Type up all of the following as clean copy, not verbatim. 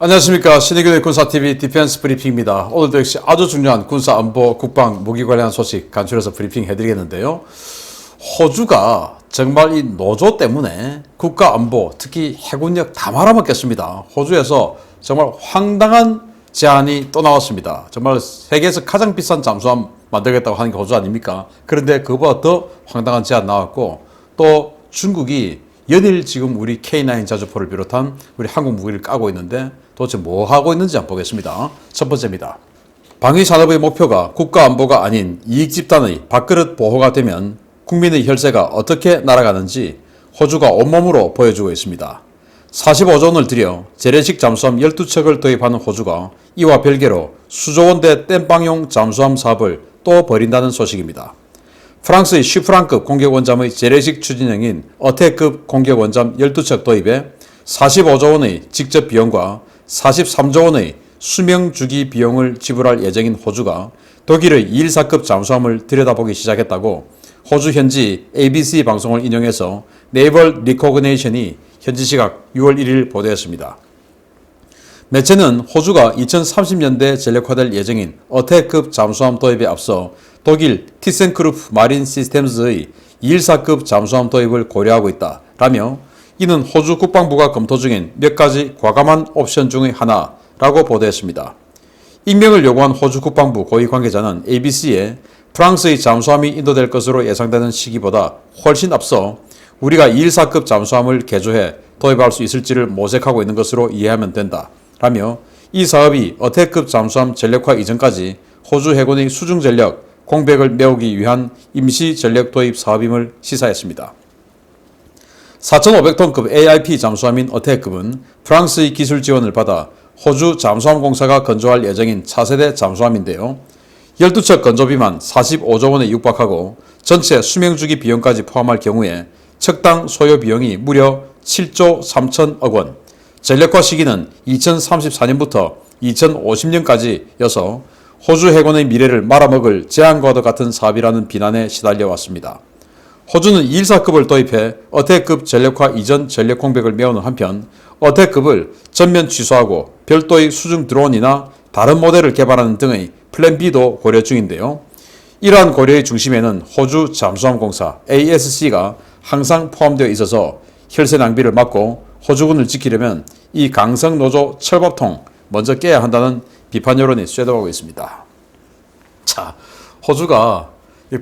안녕하십니까. 신의균의 군사TV 디펜스 브리핑입니다. 오늘도 역시 아주 중요한 군사 안보 국방 무기 관련 소식 간추려서 브리핑 해드리겠는데요. 호주가 정말 이 노조 때문에 국가 안보, 특히 해군력 다 말아먹겠습니다. 호주에서 정말 황당한 제안이 또 나왔습니다. 정말 세계에서 가장 비싼 잠수함 만들겠다고 하는 게 호주 아닙니까? 그런데 그보다 더 황당한 제안 나왔고, 또 중국이 연일 지금 우리 K9 자주포를 비롯한 우리 한국 무기를 까고 있는데 도대체 뭐 하고 있는지 한번 보겠습니다. 첫 번째입니다. 방위산업의 목표가 국가안보가 아닌 이익집단의 밥그릇 보호가 되면 국민의 혈세가 어떻게 날아가는지 호주가 온몸으로 보여주고 있습니다. 45조 원을 들여 재래식 잠수함 12척을 도입하는 호주가 이와 별개로 수조 원대 땜빵용 잠수함 사업을 또 벌인다는 소식입니다. 프랑스의 슈프랑급 공격원잠의 재래식 추진형인 어택급 공격원잠 12척 도입에 45조 원의 직접 비용과 43조 원의 수명주기 비용을 지불할 예정인 호주가 독일의 214급 잠수함을 들여다보기 시작했다고 호주 현지 ABC 방송을 인용해서 네이벌 리코그네이션이 현지 시각 6월 1일 보도했습니다. 매체는 호주가 2030년대 전력화될 예정인 어택급 잠수함 도입에 앞서 독일 티센크루프 마린 시스템즈의 214급 잠수함 도입을 고려하고 있다라며 이는 호주 국방부가 검토 중인 몇 가지 과감한 옵션 중의 하나라고 보도했습니다. 익명을 요구한 호주 국방부 고위 관계자는 ABC에 프랑스의 잠수함이 인도될 것으로 예상되는 시기보다 훨씬 앞서 우리가 214급 잠수함을 개조해 도입할 수 있을지를 모색하고 있는 것으로 이해하면 된다 라며 이 사업이 어택급 잠수함 전력화 이전까지 호주 해군의 수중 전력 공백을 메우기 위한 임시 전력 도입 사업임을 시사했습니다. 4,500톤급 AIP 잠수함인 어택급은 프랑스의 기술 지원을 받아 호주 잠수함공사가 건조할 예정인 차세대 잠수함인데요. 12척 건조비만 45조 원에 육박하고 전체 수명주기 비용까지 포함할 경우에 척당 소요 비용이 무려 7조 3천억 원, 전력화 시기는 2034년부터 2050년까지여서 호주 해군의 미래를 말아먹을 재앙과도 같은 사업이라는 비난에 시달려왔습니다. 호주는 214급을 도입해 어택급 전력화 이전 전력 공백을 메우는 한편 어택급을 전면 취소하고 별도의 수중 드론이나 다른 모델을 개발하는 등의 플랜 B도 고려 중인데요. 이러한 고려의 중심에는 호주 잠수함공사 ASC가 항상 포함되어 있어서 혈세 낭비를 막고 호주군을 지키려면 이 강성 노조 철밥통 먼저 깨야 한다는 비판 여론이 쇄도하고 있습니다. 자, 호주가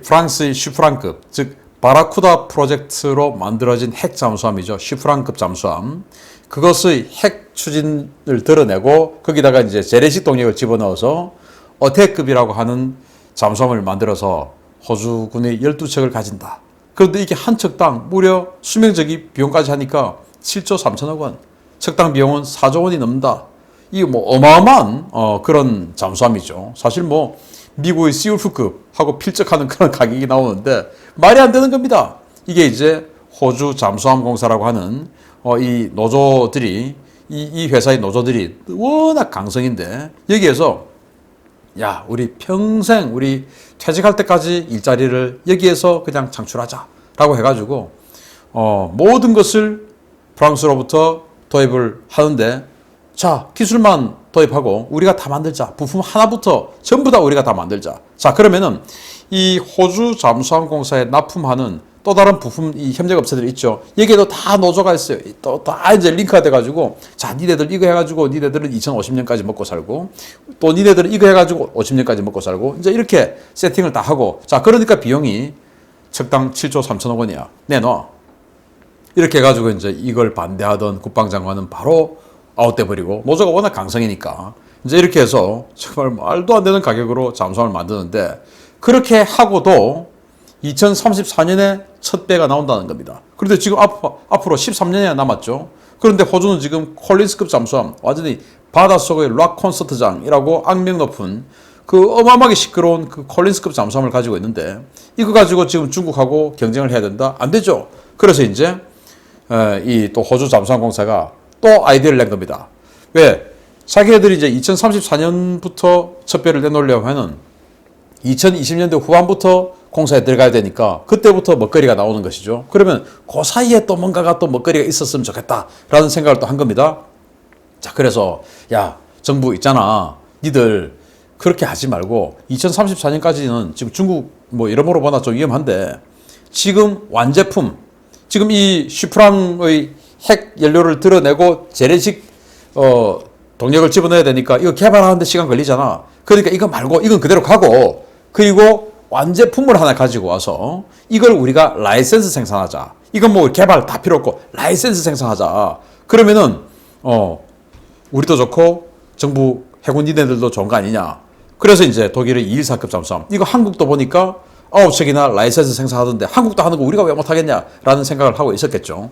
프랑스의 슈프랑급, 즉 바라쿠다 프로젝트로 만들어진 핵 잠수함이죠. 슈프랑급 잠수함. 그것의 핵 추진을 드러내고 거기다가 이제 재래식 동력을 집어넣어서 어택급이라고 하는 잠수함을 만들어서 호주군의 12척을 가진다. 그런데 이게 한 척당 무려 수명적인 비용까지 하니까 7조 3천억 원, 척당 비용은 4조 원이 넘는다. 이게 뭐 어마어마한 그런 잠수함이죠. 사실 뭐 미국의 시울프급하고 필적하는 그런 가격이 나오는데 말이 안 되는 겁니다. 이게 이제 호주 잠수함공사라고 하는 이 노조들이 이 회사의 노조들이 워낙 강성인데 여기에서 야, 우리 평생 우리 퇴직할 때까지 일자리를 여기에서 그냥 창출하자라고 해가지고 모든 것을 프랑스로부터 도입을 하는데 자, 기술만 도입하고 우리가 다 만들자. 부품 하나부터 전부 다 우리가 다 만들자. 자, 그러면은 이 호주 잠수함공사에 납품하는 또 다른 부품 이 협력업체들이 있죠. 여기에도 다 노조가 있어요. 또 다 이제 링크가 돼가지고 자, 니네들 이거 해가지고 니네들은 2050년까지 먹고 살고 또 니네들은 이거 해가지고 50년까지 먹고 살고 이제 이렇게 세팅을 다 하고 자, 그러니까 비용이 척당 7조 3천억 원이야. 내놔. 이렇게 해가지고 이제 이걸 반대하던 국방장관은 바로 아웃돼 버리고 노조가 워낙 강성이니까 이제 이렇게 해서 정말 말도 안 되는 가격으로 잠수함을 만드는데 그렇게 하고도 2034년에 첫 배가 나온다는 겁니다. 그런데 지금 앞으로 13년이 남았죠. 그런데 호주는 지금 콜린스급 잠수함 완전히 바닷속의 락 콘서트장이라고 악명 높은 그 어마어마하게 시끄러운 그 콜린스급 잠수함을 가지고 있는데 이거 가지고 지금 중국하고 경쟁을 해야 된다? 안 되죠. 그래서 이제 이 또 호주 잠수함공사가 또 아이디어를 낸 겁니다. 왜? 자기네들이 이제 2034년부터 첫 배를 내놓으려고 하면 2020년대 후반부터 공사에 들어가야 되니까 그때부터 먹거리가 나오는 것이죠. 그러면 그 사이에 또 뭔가가 또 먹거리가 있었으면 좋겠다라는 생각을 또 한 겁니다. 자, 그래서 야, 정부 있잖아. 니들 그렇게 하지 말고 2034년까지는 지금 중국 뭐 여러모로 보나 좀 위험한데 지금 완제품, 지금 이 슈프랑의 핵 연료를 드러내고 재래식 동력을 집어넣어야 되니까 이거 개발하는데 시간 걸리잖아. 그러니까 이거 말고 이건 그대로 가고, 그리고 완제품을 하나 가지고 와서 이걸 우리가 라이센스 생산하자. 이건 뭐 개발 다 필요 없고 라이센스 생산하자. 그러면은 우리도 좋고 정부 해군 니네들도 좋은 거 아니냐. 그래서 이제 독일의 214급 잠수함, 이거 한국도 보니까 9척이나 라이센스 생산하던데 한국도 하는 거 우리가 왜 못하겠냐라는 생각을 하고 있었겠죠.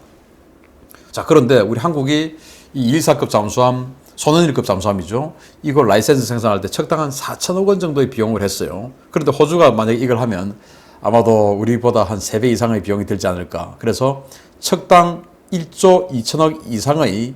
자, 그런데 우리 한국이 이 214급 잠수함, 손원일급 잠수함이죠. 이걸 라이센스 생산할 때 척당 4천억 원 정도의 비용을 했어요. 그런데 호주가 만약에 이걸 하면 아마도 우리보다 한 3배 이상의 비용이 들지 않을까. 그래서 척당 1조 2천억 이상의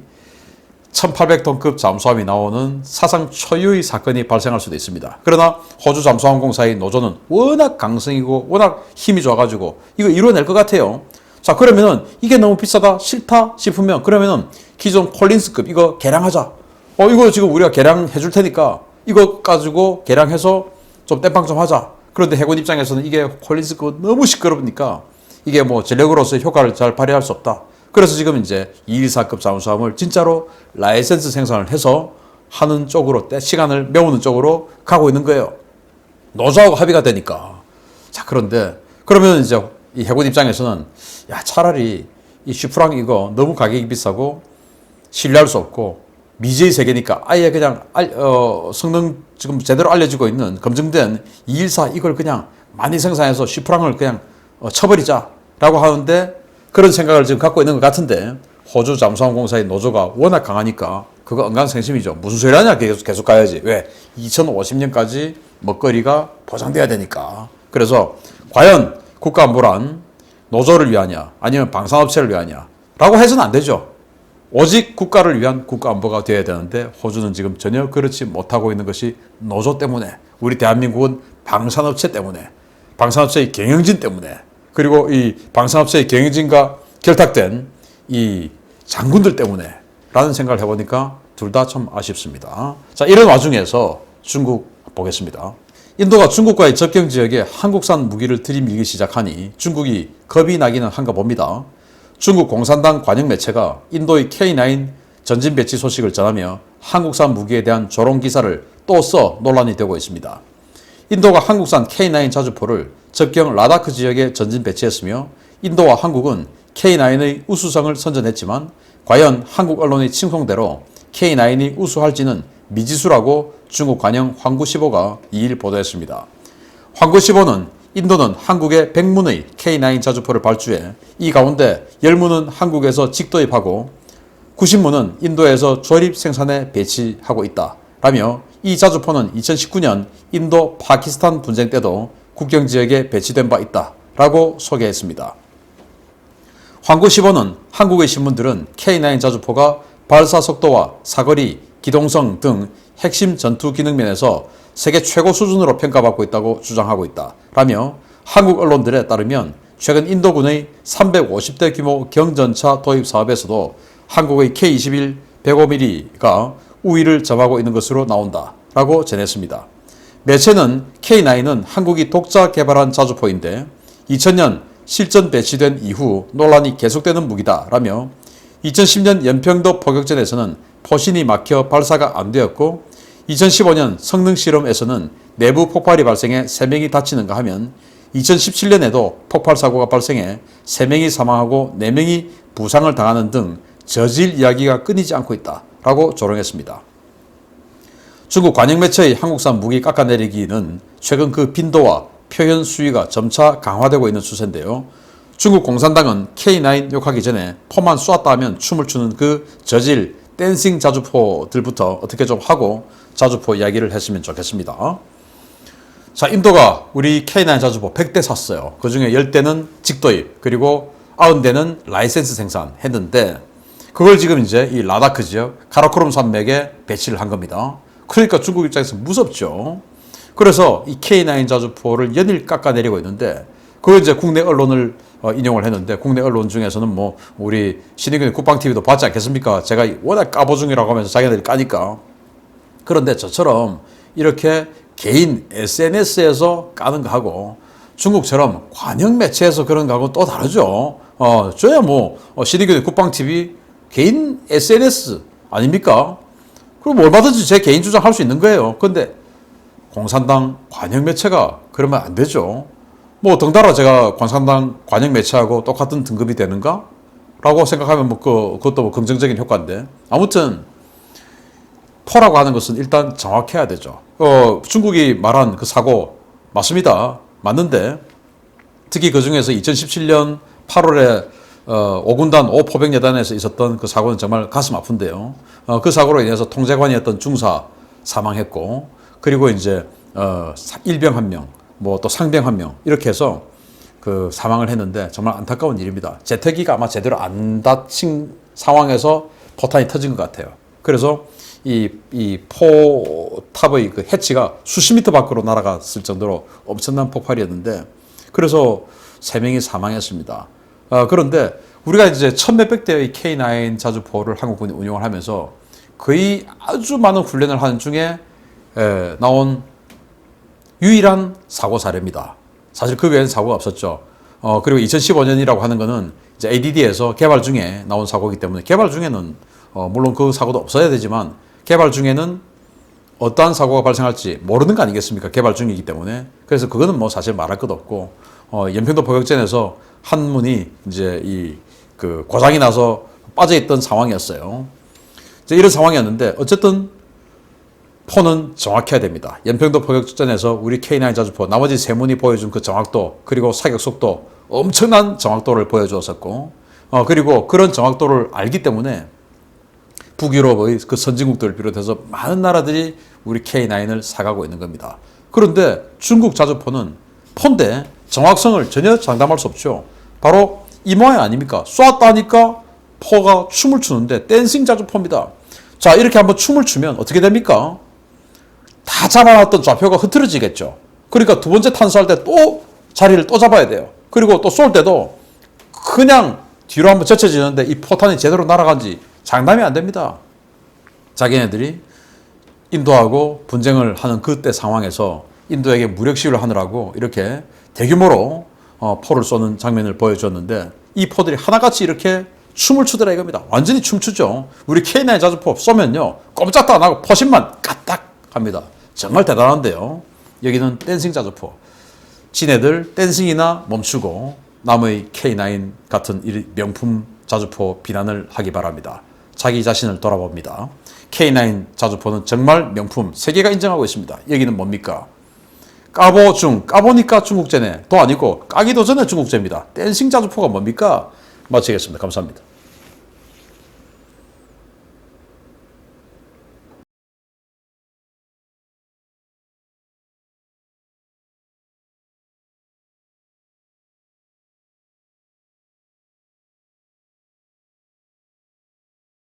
1800톤급 잠수함이 나오는 사상 초유의 사건이 발생할 수도 있습니다. 그러나 호주 잠수함공사의 노조는 워낙 강성이고 워낙 힘이 좋아가지고 이거 이뤄낼 것 같아요. 자, 그러면은 이게 너무 비싸다, 싫다 싶으면 그러면은 기존 콜린스급 이거 개량하자. 이거 지금 우리가 개량해 줄 테니까 이거 가지고 개량해서 좀 땜빵 좀 하자. 그런데 해군 입장에서는 이게 콜린스급 너무 시끄러우니까 이게 뭐 전력으로서의 효과를 잘 발휘할 수 없다. 그래서 지금 이제 214급 잠수함을 진짜로 라이센스 생산을 해서 하는 쪽으로, 시간을 메우는 쪽으로 가고 있는 거예요. 노조하고 합의가 되니까. 자, 그런데 그러면 이제 이 해군 입장에서는 야, 차라리 이 슈프랑 이거 너무 가격이 비싸고 신뢰할 수 없고 미지의 세계니까 아예 그냥 성능 지금 제대로 알려지고 있는 검증된 214 이걸 그냥 많이 생산해서 슈프랑을 그냥 쳐버리자라고 하는데, 그런 생각을 지금 갖고 있는 것 같은데 호주 잠수함공사의 노조가 워낙 강하니까 그거 언강생심이죠. 무슨 소리 하냐, 계속 가야지. 왜? 2050년까지 먹거리가 보장돼야 되니까. 그래서 과연 국가안보란 노조를 위하냐 아니면 방산업체를 위하냐 라고 해서는 안 되죠. 오직 국가를 위한 국가안보가 되어야 되는데 호주는 지금 전혀 그렇지 못하고 있는 것이 노조 때문에, 우리 대한민국은 방산업체 때문에, 방산업체의 경영진 때문에, 그리고 이 방산업체의 경영진과 결탁된 이 장군들 때문에 라는 생각을 해보니까 둘 다 참 아쉽습니다. 자, 이런 와중에서 중국 보겠습니다. 인도가 중국과의 접경 지역에 한국산 무기를 들이밀기 시작하니 중국이 겁이 나기는 한가 봅니다. 중국 공산당 관영 매체가 인도의 K9 전진 배치 소식을 전하며 한국산 무기에 대한 조롱 기사를 또 써 논란이 되고 있습니다. 인도가 한국산 K9 자주포를 접경 라다크 지역에 전진 배치했으며 인도와 한국은 K9의 우수성을 선전했지만 과연 한국 언론의 칭송대로 K9이 우수할지는 미지수라고 중국 관영 황구15가 2일 보도했습니다. 황구15는 인도는 한국에 100문의 K9 자주포를 발주해 이 가운데 10문은 한국에서 직도입하고 90문은 인도에서 조립 생산에 배치하고 있다 라며 이 자주포는 2019년 인도 파키스탄 분쟁 때도 국경지역에 배치된 바 있다 라고 소개했습니다. 황구15는 한국의 신문들은 K9 자주포가 발사 속도와 사거리, 기동성 등 핵심 전투 기능 면에서 세계 최고 수준으로 평가받고 있다고 주장하고 있다 라며 한국 언론들에 따르면 최근 인도군의 350대 규모 경전차 도입 사업에서도 한국의 K21 105mm가 우위를 점하고 있는 것으로 나온다 라고 전했습니다. 매체는 K9은 한국이 독자 개발한 자주포인데 2000년 실전 배치된 이후 논란이 계속되는 무기다 라며 2010년 연평도 포격전에서는 포신이 막혀 발사가 안 되었고 2015년 성능 실험에서는 내부 폭발이 발생해 3명이 다치는가 하면 2017년에도 폭발 사고가 발생해 3명이 사망하고 4명이 부상을 당하는 등 저질 이야기가 끊이지 않고 있다 라고 조롱했습니다. 중국 관영매체의 한국산 무기 깎아내리기는 최근 그 빈도와 표현 수위가 점차 강화되고 있는 추세인데요. 중국 공산당은 K9 욕하기 전에 포만 쏘았다 하면 춤을 추는 그 저질 댄싱 자주포들부터 어떻게 좀 하고 자주포 이야기를 했으면 좋겠습니다. 자, 인도가 우리 K9 자주포 100대 샀어요. 그 중에 10대는 직도입, 그리고 90대는 라이센스 생산했는데 그걸 지금 이제 이 라다크 지역 카라코름 산맥에 배치를 한 겁니다. 그러니까 중국 입장에서 무섭죠. 그래서 이 K9 자주포를 연일 깎아내리고 있는데 그걸 이제 국내 언론을 인용을 했는데 국내 언론 중에서는 뭐 우리 신의균 국방TV도 봤지 않겠습니까? 제가 워낙 까보중이라고 하면서 자기들이 까니까. 그런데 저처럼 이렇게 개인 SNS에서 까는 거하고 중국처럼 관영 매체에서 그런 거하고 또 다르죠. 저야 뭐 신의균 국방TV 개인 SNS 아닙니까? 그럼 얼마든지 제 개인 주장할 수 있는 거예요. 근데 공산당 관영 매체가 그러면 안 되죠. 뭐 덩달아 제가 공산당 관영 매체하고 똑같은 등급이 되는가? 라고 생각하면 뭐 그것도 뭐 긍정적인 효과인데 아무튼 포라고 하는 것은 일단 정확해야 되죠. 중국이 말한 그 사고 맞습니다. 맞는데 특히 그 중에서 2017년 8월에 5군단 5포병여단에서 있었던 그 사고는 정말 가슴 아픈데요. 그 사고로 인해서 통제관이었던 중사 사망했고 그리고 이제 일병 1명, 뭐 또 상병 1명 이렇게 해서 그 사망을 했는데 정말 안타까운 일입니다. 제태기가 아마 제대로 안 닫힌 상황에서 포탄이 터진 것 같아요. 그래서 이 포탑의 그 해치가 수십 미터 밖으로 날아갔을 정도로 엄청난 폭발이었는데 그래서 3명이 사망했습니다. 그런데 우리가 이제 천몇백 대의 K9 자주포를 한국군이 운용을 하면서 거의 아주 많은 훈련을 하는 중에 나온 유일한 사고 사례입니다. 사실 그 외에는 사고가 없었죠. 그리고 2015년이라고 하는 거는 이제 ADD에서 개발 중에 나온 사고이기 때문에 개발 중에는 물론 그 사고도 없어야 되지만 개발 중에는 어떠한 사고가 발생할지 모르는 거 아니겠습니까? 개발 중이기 때문에. 그래서 그거는 뭐 사실 말할 것도 없고 연평도 포격전에서 한 문이 이제 그 고장이 나서 빠져있던 상황이었어요. 이런 상황이었는데 어쨌든 포는 정확해야 됩니다. 연평도 포격전에서 우리 K9 자주포 나머지 세 문이 보여준 그 정확도 그리고 사격 속도 엄청난 정확도를 보여주었었고 그리고 그런 정확도를 알기 때문에 북유럽의 그 선진국들을 비롯해서 많은 나라들이 우리 K9을 사가고 있는 겁니다. 그런데 중국 자주포는 포인데 정확성을 전혀 장담할 수 없죠. 바로 이 모양 아닙니까? 쐈다니까 포가 춤을 추는데 댄싱 자주포입니다. 자, 이렇게 한번 춤을 추면 어떻게 됩니까? 다 잡아놨던 좌표가 흐트러지겠죠. 그러니까 두 번째 탄수할 때 또 자리를 또 잡아야 돼요. 그리고 또 쏠 때도 그냥 뒤로 한번 젖혀지는데 이 포탄이 제대로 날아간지 장담이 안 됩니다. 자기네들이 인도하고 분쟁을 하는 그때 상황에서 인도에게 무력 시위를 하느라고 이렇게 대규모로 포를 쏘는 장면을 보여줬는데 이 포들이 하나같이 이렇게 춤을 추더라 이겁니다. 완전히 춤추죠. 우리 K9 자주포 쏘면요 꼼짝도 안 하고 포신만 까딱 합니다. 정말 대단한데요. 여기는 댄싱 자주포. 지네들 댄싱이나 멈추고 남의 K9 같은 이 명품 자주포 비난을 하기 바랍니다. 자기 자신을 돌아봅니다. K9 자주포는 정말 명품, 세계가 인정하고 있습니다. 여기는 뭡니까? 까보중, 까보니까 중국제네. 도 아니고 까기도 전에 중국제입니다. 댄싱 자주포가 뭡니까? 마치겠습니다. 감사합니다.